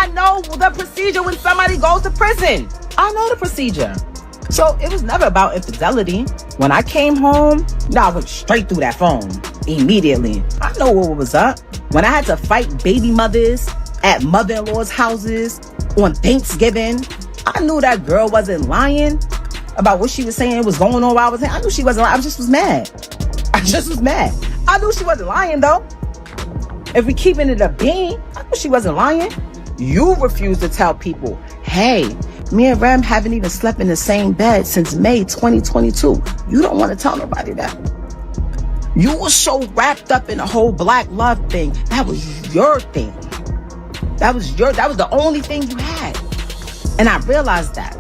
I know the procedure when somebody goes to prison. I know the procedure. So it was never about infidelity. When I came home, I went straight through that phone immediately. I know what was up. When I had to fight baby mothers at mother-in-law's houses on Thanksgiving, I knew that girl wasn't lying about what she was saying was going on while I was saying. I knew she wasn't lying. I just was mad. I knew she wasn't lying, though. If we keeping it a bean, I knew she wasn't lying. You refuse to tell people, hey, me and Rem haven't even slept in the same bed since May 2022. You don't want to tell nobody that. You were so wrapped up in the whole black love thing. That was your thing. That was the only thing you had. And I realized that.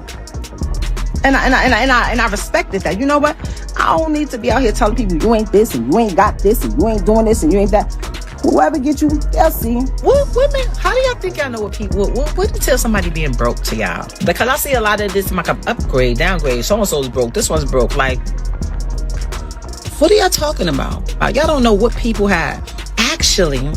And I respected that. You know what? I don't need to be out here telling people you ain't this and you ain't got this and you ain't doing this and you ain't that. Whoever get you, they'll see. Women, how do y'all think y'all know what people, what do you tell somebody being broke to y'all? Because I see a lot of this like upgrade, downgrade, so-and-so's broke, this one's broke. Like, what are y'all talking about? Like, y'all don't know what people have. Actually,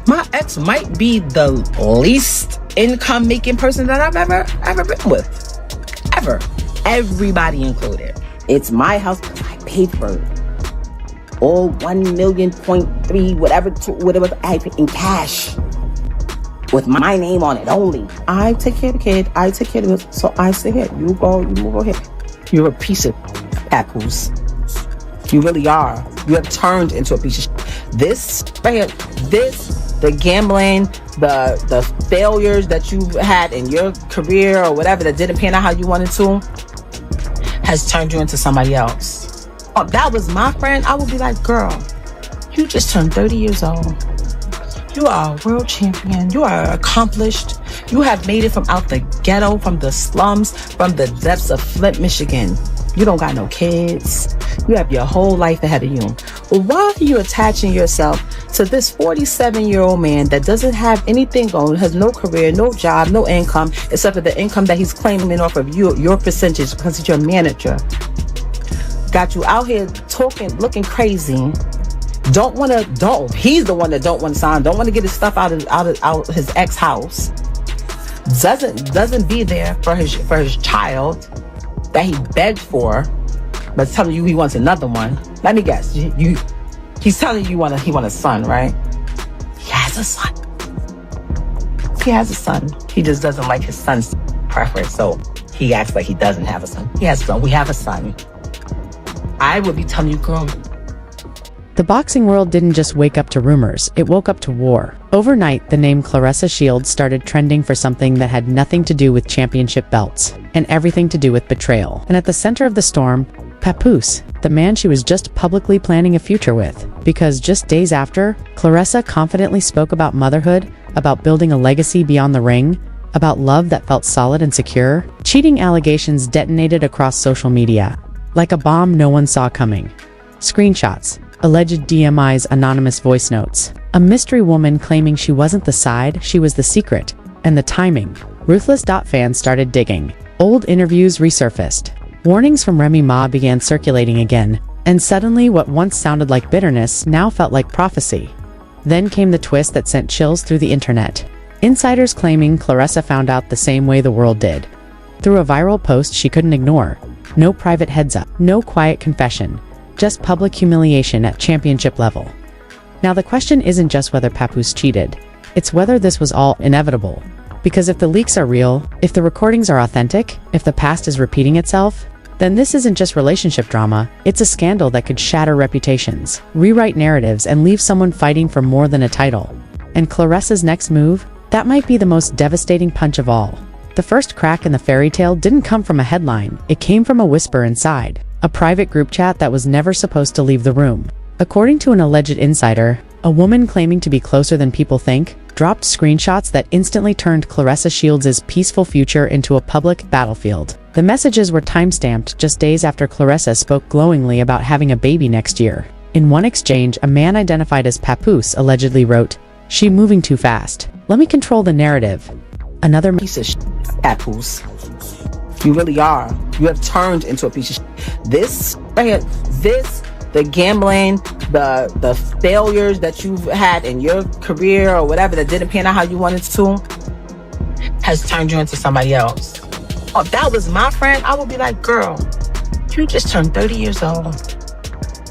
my ex might be the least income making person that I've ever been with. Ever. Everybody included. It's my house because I paid for it. All 1 million, 0.3, whatever I paid in cash. With my name on it only. I take care of the kid. I take care of it. So I say, here, you go, you move over here. You're a piece of papoose. You really are. You have turned into a piece of shit. This, the gambling, the failures that you had in your career or whatever that didn't pan out how you wanted to, has turned you into somebody else. If that was my friend, I would be like, girl, you just turned 30 years old. You are a world champion. You are accomplished. You have made it from out the ghetto, from the slums, from the depths of Flint, Michigan. You don't got no kids. You have your whole life ahead of you. Well, why are you attaching yourself to this 47-year-old man that doesn't have anything going, has no career, no job, no income, except for the income that he's claiming off of you, your percentage, because he's your manager? Got you out here talking, looking crazy. He's the one that don't want to sign, don't want to get his stuff out of his ex house. Doesn't be there for his child that he begged for, but telling you he wants another one. Let me guess. He's telling you he want a son, right? He has a son. He has a son. He just doesn't like his son's preference, so he acts like he doesn't have a son. He has a son. We have a son. I would be telling you, girl. The boxing world didn't just wake up to rumors, it woke up to war. Overnight, the name Claressa Shields started trending for something that had nothing to do with championship belts, and everything to do with betrayal. And at the center of the storm, Papoose, the man she was just publicly planning a future with. Because just days after, Claressa confidently spoke about motherhood, about building a legacy beyond the ring, about love that felt solid and secure. Cheating allegations detonated across social media, like a bomb no one saw coming. Screenshots, alleged DMIs, anonymous voice notes, a mystery woman claiming she wasn't the side, she was the secret, and the timing. Ruthless. Fans started digging. Old interviews resurfaced. Warnings from Remy Ma began circulating again, and suddenly what once sounded like bitterness now felt like prophecy. Then came the twist that sent chills through the internet. Insiders claiming Claressa found out the same way the world did. Through a viral post she couldn't ignore. No private heads up, no quiet confession, just public humiliation at championship level. Now the question isn't just whether Papoose cheated, it's whether this was all inevitable. Because if the leaks are real, if the recordings are authentic, if the past is repeating itself, then this isn't just relationship drama, it's a scandal that could shatter reputations, rewrite narratives, and leave someone fighting for more than a title. And Claressa's next move? That might be the most devastating punch of all. The first crack in the fairy tale didn't come from a headline, it came from a whisper inside. A private group chat that was never supposed to leave the room. According to an alleged insider, a woman claiming to be closer than people think, dropped screenshots that instantly turned Claressa Shields' peaceful future into a public battlefield. The messages were timestamped just days after Claressa spoke glowingly about having a baby next year. In one exchange, a man identified as Papoose allegedly wrote, "She moving too fast. Let me control the narrative." Another piece of shit, Papoose. You really are. You have turned into a piece of shit. This the gambling, the failures that you've had in your career or whatever that didn't pan out how you wanted to has turned you into somebody else. If that was my friend, I would be like, girl, you just turned 30 years old.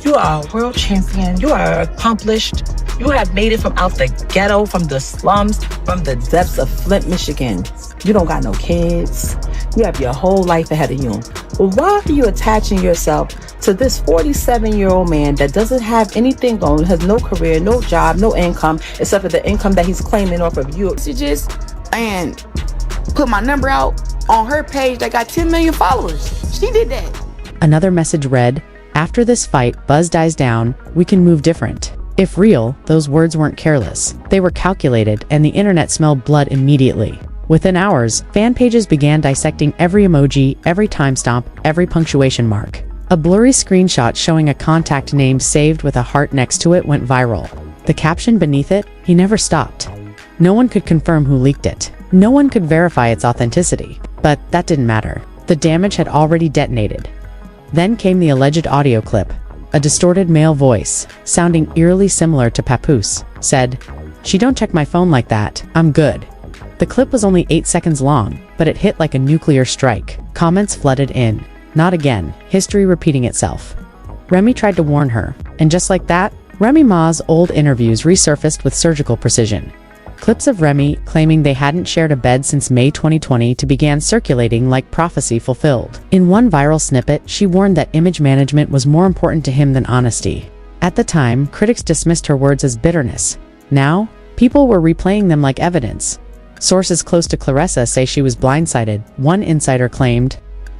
You are a world champion. You are accomplished. You have made it from out the ghetto, from the slums, from the depths of Flint, Michigan. You don't got no kids. You have your whole life ahead of you. Well, why are you attaching yourself to this 47-year-old man that doesn't have anything going, has no career, no job, no income, except for the income that he's claiming off of you? Messages and put my number out on her page that got 10 million followers. She did that. Another message read, "After this fight, buzz dies down, we can move different." If real, those words weren't careless. They were calculated, and the internet smelled blood immediately. Within hours, fan pages began dissecting every emoji, every timestamp, every punctuation mark. A blurry screenshot showing a contact name saved with a heart next to it went viral. The caption beneath it, "He never stopped." No one could confirm who leaked it. No one could verify its authenticity. But that didn't matter. The damage had already detonated. Then came the alleged audio clip. A distorted male voice, sounding eerily similar to Papoose, said, "She don't check my phone like that, I'm good." The clip was only 8 seconds long, but it hit like a nuclear strike. Comments flooded in. Not again, history repeating itself. Remy tried to warn her, and just like that, Remy Ma's old interviews resurfaced with surgical precision. Clips of Remy claiming they hadn't shared a bed since May 2020 began circulating like prophecy fulfilled. In one viral snippet, she warned that image management was more important to him than honesty. At the time, critics dismissed her words as bitterness. Now, people were replaying them like evidence. Sources close to Claressa say she was blindsided. One insider claimed,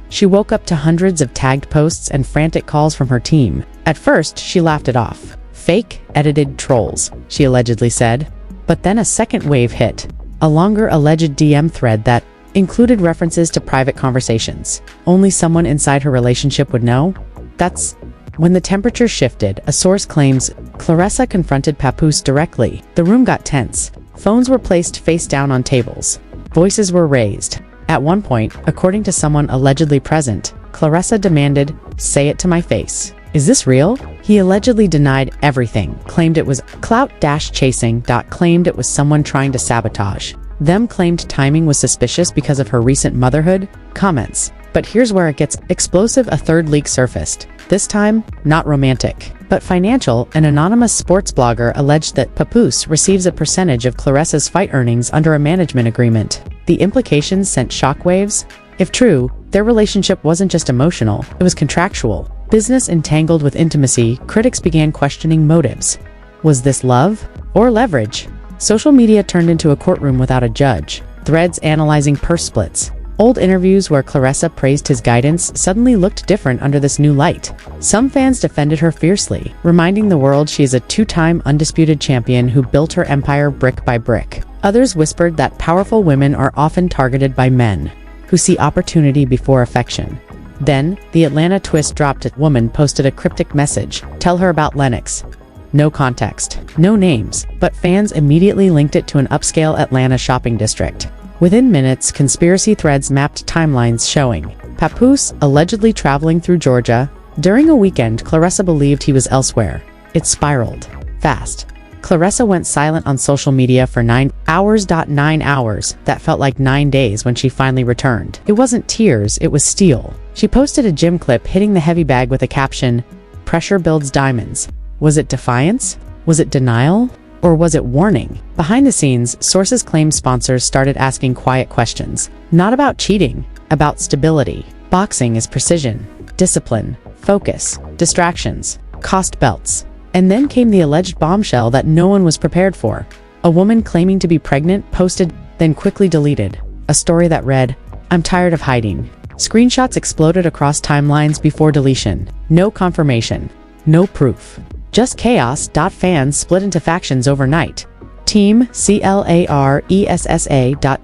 "She woke up to hundreds of tagged posts and frantic calls from her team. At first, she laughed it off. Fake, edited trolls," she allegedly said. But then a second wave hit, a longer alleged DM thread that included references to private conversations. Only someone inside her relationship would know? That's when the temperature shifted. A source claims Claressa confronted Papoose directly. The room got tense. Phones were placed face down on tables. Voices were raised. At one point, according to someone allegedly present, Claressa demanded, "Say it to my face. Is this real?" He allegedly denied everything, claimed it was clout-chasing, claimed it was someone trying to sabotage. Them claimed timing was suspicious because of her recent motherhood. Comments. But here's where it gets explosive. A third leak surfaced. This time, not romantic, but financial. An anonymous sports blogger alleged that Papoose receives a percentage of Claressa's fight earnings under a management agreement. The implications sent shockwaves. If true, their relationship wasn't just emotional, it was contractual. Business entangled with intimacy, critics began questioning motives. Was this love or leverage? Social media turned into a courtroom without a judge. Threads analyzing purse splits. Old interviews where Claressa praised his guidance suddenly looked different under this new light. Some fans defended her fiercely, reminding the world she is a two-time undisputed champion who built her empire brick by brick. Others whispered that powerful women are often targeted by men who see opportunity before affection. Then, the Atlanta twist dropped. A woman posted a cryptic message, "Tell her about Lennox." No context, no names, but fans immediately linked it to an upscale Atlanta shopping district. Within minutes, conspiracy threads mapped timelines showing Papoose allegedly traveling through Georgia. During a weekend, Claressa believed he was elsewhere. It spiraled fast. Claressa went silent on social media for 9 hours. 9 hours. That felt like 9 days when she finally returned. It wasn't tears, it was steel. She posted a gym clip hitting the heavy bag with a caption, "Pressure builds diamonds." Was it defiance? Was it denial? Or was it warning? Behind the scenes, sources claim sponsors started asking quiet questions. Not about cheating, about stability. Boxing is precision, discipline, focus, distractions, cost belts. And then came the alleged bombshell that no one was prepared for. A woman claiming to be pregnant posted, then quickly deleted. A story that read, "I'm tired of hiding." Screenshots exploded across timelines before deletion. No confirmation. No proof. Just chaos. Fans split into factions overnight. Team CLARESSA.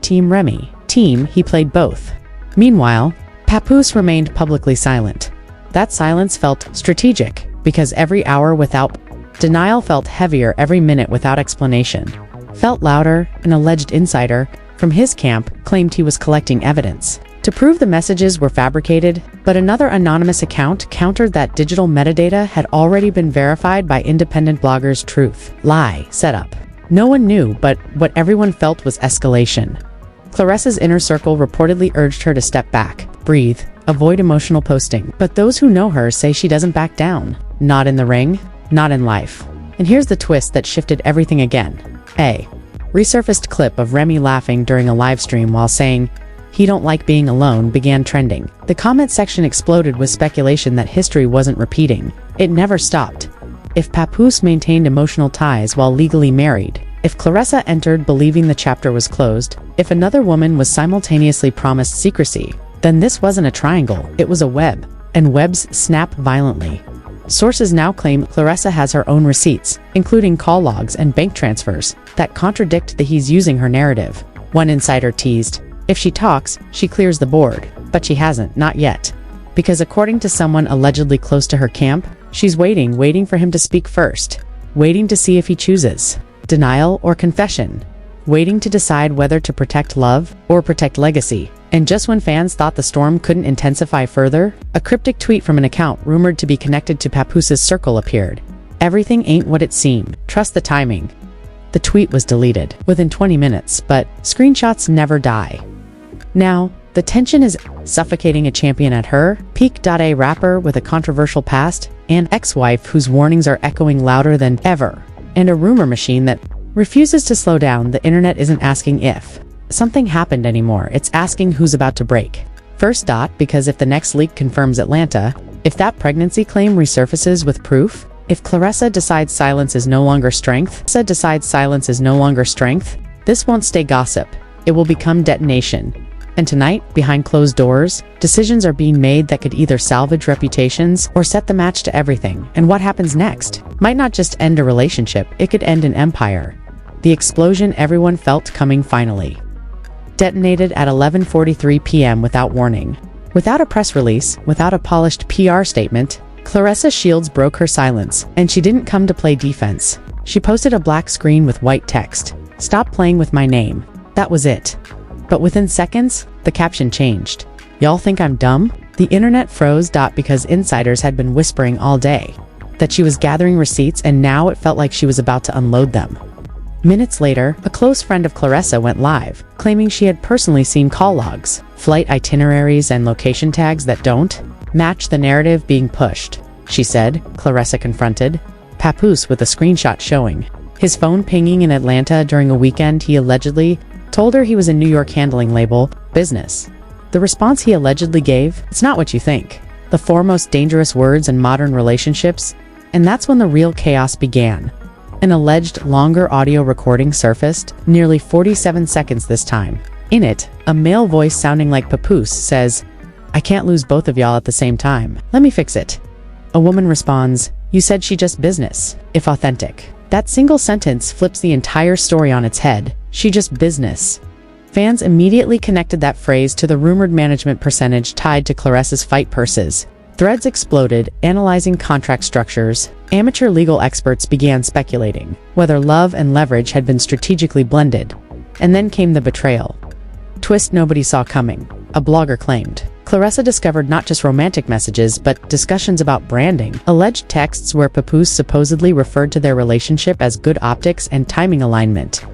Team Remy. Team he played both. Meanwhile, Papoose remained publicly silent. That silence felt strategic, because every hour without denial felt heavier, every minute without explanation felt louder. An alleged insider from his camp claimed he was collecting evidence. to prove the messages were fabricated, but another anonymous account countered that digital metadata had already been verified by independent bloggers. Truth, lie, setup. No one knew, but what everyone felt was escalation. Claressa's inner circle reportedly urged her to step back, breathe, avoid emotional posting. But those who know her say she doesn't back down. Not in the ring, not in life. And here's the twist that shifted everything again. A resurfaced clip of Remy laughing during a live stream while saying, "He don't like being alone," began trending. The comment section exploded with speculation that history wasn't repeating. It never stopped. If Papoose maintained emotional ties while legally married, if Claressa entered believing the chapter was closed, if another woman was simultaneously promised secrecy, then this wasn't a triangle, it was a web. And webs snap violently. Sources now claim Claressa has her own receipts, including call logs and bank transfers, that contradict the "he's using her" narrative. One insider teased, "If she talks, she clears the board." But she hasn't, not yet. Because according to someone allegedly close to her camp, she's waiting for him to speak first. Waiting to see if he chooses denial or confession. Waiting to decide whether to protect love or protect legacy. And just when fans thought the storm couldn't intensify further, a cryptic tweet from an account rumored to be connected to Papoose's circle appeared. "Everything ain't what it seemed. Trust the timing." The tweet was deleted within 20 minutes, but screenshots never die. Now, the tension is suffocating a champion at her peak. A rapper with a controversial past, an ex-wife whose warnings are echoing louder than ever, and a rumor machine that refuses to slow down. The internet isn't asking if something happened anymore, it's asking who's about to break. First. Because if the next leak confirms Atlanta, if that pregnancy claim resurfaces with proof, if Claressa decides silence is no longer strength, this won't stay gossip. It will become detonation. And tonight, behind closed doors, decisions are being made that could either salvage reputations or set the match to everything. And what happens next might not just end a relationship, it could end an empire. The explosion everyone felt coming finally detonated at 11:43 p.m. without warning. Without a press release, without a polished PR statement, Claressa Shields broke her silence, and she didn't come to play defense. She posted a black screen with white text. "Stop playing with my name." That was it. But within seconds, the caption changed. "Y'all think I'm dumb?" The internet froze. Because insiders had been whispering all day that she was gathering receipts, and now it felt like she was about to unload them. Minutes later, a close friend of Claressa went live, claiming she had personally seen call logs, flight itineraries, and location tags that don't match the narrative being pushed. She said, Claressa confronted Papoose with a screenshot showing his phone pinging in Atlanta during a weekend he allegedly told her he was in New York handling label business. The response he allegedly gave, "It's not what you think. The four most dangerous words in modern relationships." And that's when the real chaos began. An alleged longer audio recording surfaced, nearly 47 seconds this time. In it, a male voice sounding like Papoose says, "I can't lose both of y'all at the same time. Let me fix it." A woman responds, "You said she just business, if authentic." That single sentence flips the entire story on its head. She just business. Fans immediately connected that phrase to the rumored management percentage tied to Claressa's fight purses. Threads exploded, analyzing contract structures. Amateur legal experts began speculating whether love and leverage had been strategically blended. And then came the betrayal. Twist nobody saw coming, a blogger claimed. Claressa discovered not just romantic messages, but discussions about branding. Alleged texts where Papoose supposedly referred to their relationship as good optics and timing alignment.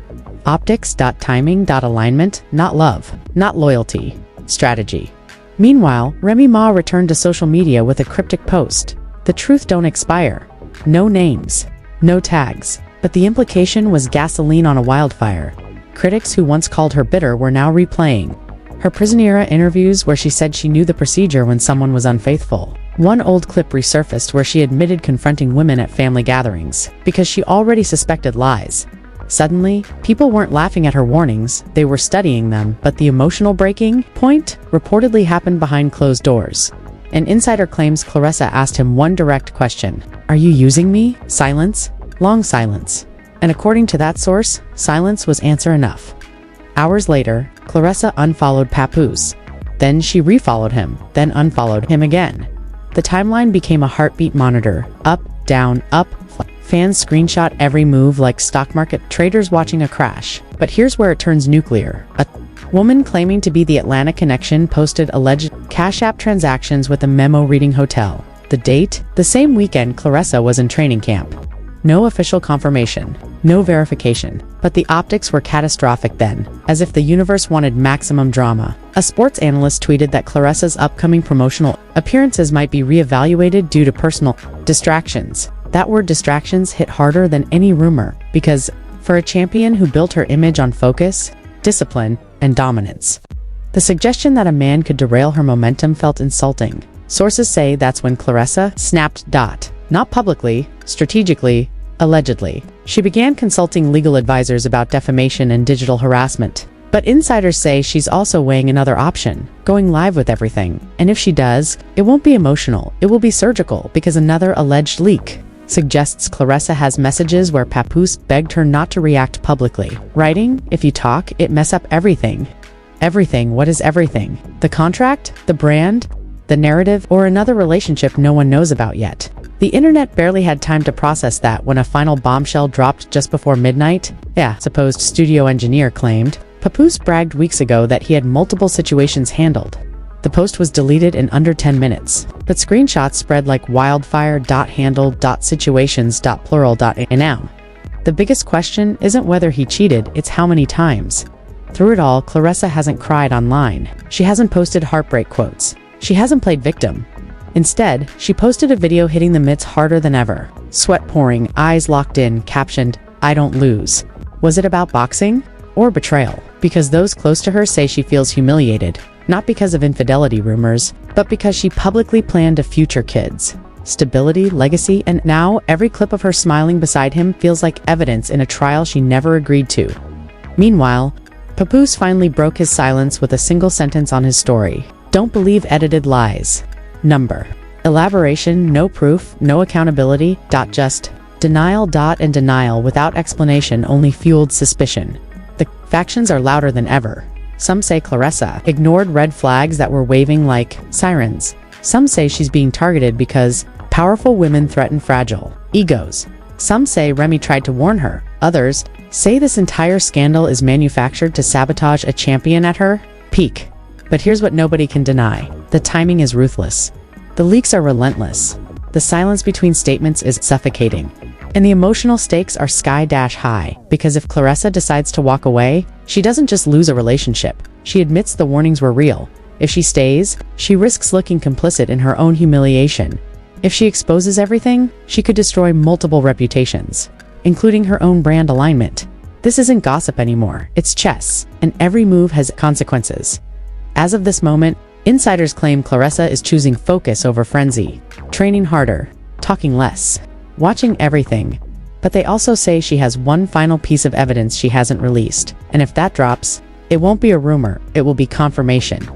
Optics. Timing. Alignment, not love, not loyalty, strategy. Meanwhile, Remy Ma returned to social media with a cryptic post. "The truth don't expire. No names, no tags." But the implication was gasoline on a wildfire. Critics who once called her bitter were now replaying her prison-era interviews where she said she knew the procedure when someone was unfaithful. One old clip resurfaced where she admitted confronting women at family gatherings because she already suspected lies. Suddenly, people weren't laughing at her warnings, they were studying them, but the emotional breaking point reportedly happened behind closed doors. An insider claims Claressa asked him one direct question: "Are you using me?" Silence. Long silence. And according to that source, silence was answer enough. Hours later, Claressa unfollowed Papoose. Then she refollowed him, then unfollowed him again. The timeline became a heartbeat monitor. Up, down, up. Fans screenshot every move like stock market traders watching a crash. But here's where it turns nuclear. A Woman claiming to be the Atlanta connection posted alleged Cash App transactions with a memo reading hotel. The date? The same weekend Claressa was in training camp. No official confirmation, no verification, but the optics were catastrophic then, as if the universe wanted maximum drama. A sports analyst tweeted that Claressa's upcoming promotional appearances might be reevaluated due to personal distractions. That word distractions hit harder than any rumor, because for a champion who built her image on focus, discipline, and dominance, the suggestion that a man could derail her momentum felt insulting. Sources say that's when Claressa snapped. Not publicly, strategically, allegedly. She began consulting legal advisors about defamation and digital harassment. But insiders say she's also weighing another option, going live with everything. And if she does, it won't be emotional, it will be surgical, because another alleged leak suggests Claressa has messages where Papoose begged her not to react publicly, writing, "If you talk, it mess up everything." Everything? What is everything? The contract? The brand? The narrative? Or another relationship no one knows about yet? The internet barely had time to process that when a final bombshell dropped just before midnight. Supposed studio engineer claimed. Papoose bragged weeks ago that he had multiple situations handled. The post was deleted in under 10 minutes, but screenshots spread like wildfire. Handle. Situations. Plural. A noun. The biggest question isn't whether he cheated, it's how many times. Through it all, Claressa hasn't cried online. She hasn't posted heartbreak quotes. She hasn't played victim. Instead, she posted a video hitting the mitts harder than ever. Sweat pouring, eyes locked in, captioned, "I don't lose." Was it about boxing? Or betrayal? Because those close to her say she feels humiliated, not because of infidelity rumors, but because she publicly planned a future kids, stability, legacy, and now every clip of her smiling beside him feels like evidence in a trial she never agreed to. Meanwhile, Papoose finally broke his silence with a single sentence on his story. Don't believe edited lies. Number. Elaboration, no proof, no accountability. Just denial. And denial without explanation only fueled suspicion. The factions are louder than ever. Some say Claressa ignored red flags that were waving like sirens. Some say she's being targeted because powerful women threaten fragile egos. Some say Remy tried to warn her. Others say this entire scandal is manufactured to sabotage a champion at her peak. But here's what nobody can deny. The timing is ruthless. The leaks are relentless. The silence between statements is suffocating. And the emotional stakes are sky-high, because if Claressa decides to walk away, she doesn't just lose a relationship. She admits the warnings were real. If she stays, she risks looking complicit in her own humiliation. If she exposes everything, she could destroy multiple reputations, including her own brand alignment. This isn't gossip anymore, it's chess, and every move has consequences. As of this moment, insiders claim Claressa is choosing focus over frenzy, training harder, talking less, watching everything. But they also say she has one final piece of evidence she hasn't released, and if that drops, it won't be a rumor, it will be confirmation.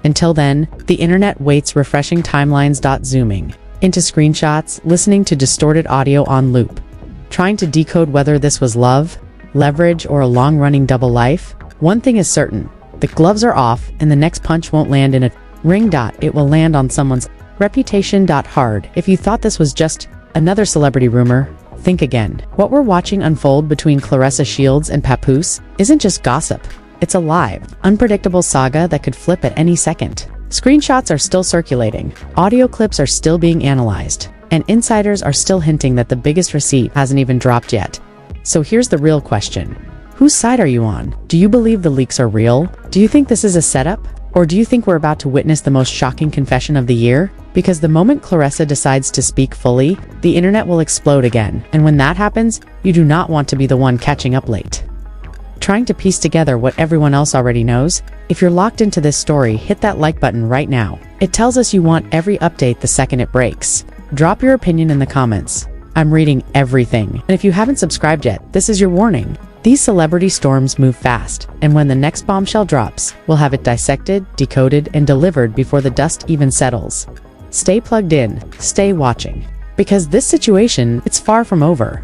Until then, the internet waits, refreshing timelines. Zooming into screenshots, listening to distorted audio on loop, trying to decode whether this was love, leverage, or a long-running double life. One thing is certain. The gloves are off, and the next punch won't land in a ring. It will land on someone's reputation. Hard. If you thought this was just another celebrity rumor, think again. What we're watching unfold between Claressa Shields and Papoose isn't just gossip. It's a live, unpredictable saga that could flip at any second. Screenshots are still circulating, audio clips are still being analyzed, and insiders are still hinting that the biggest receipt hasn't even dropped yet. So here's the real question. Whose side are you on? Do you believe the leaks are real? Do you think this is a setup? Or do you think we're about to witness the most shocking confession of the year? Because the moment Claressa decides to speak fully, the internet will explode again. And when that happens, you do not want to be the one catching up late, trying to piece together what everyone else already knows. If you're locked into this story, hit that like button right now. It tells us you want every update the second it breaks. Drop your opinion in the comments. I'm reading everything. And if you haven't subscribed yet, this is your warning. These celebrity storms move fast, and when the next bombshell drops, we'll have it dissected, decoded, and delivered before the dust even settles. Stay plugged in, stay watching. Because this situation, it's far from over.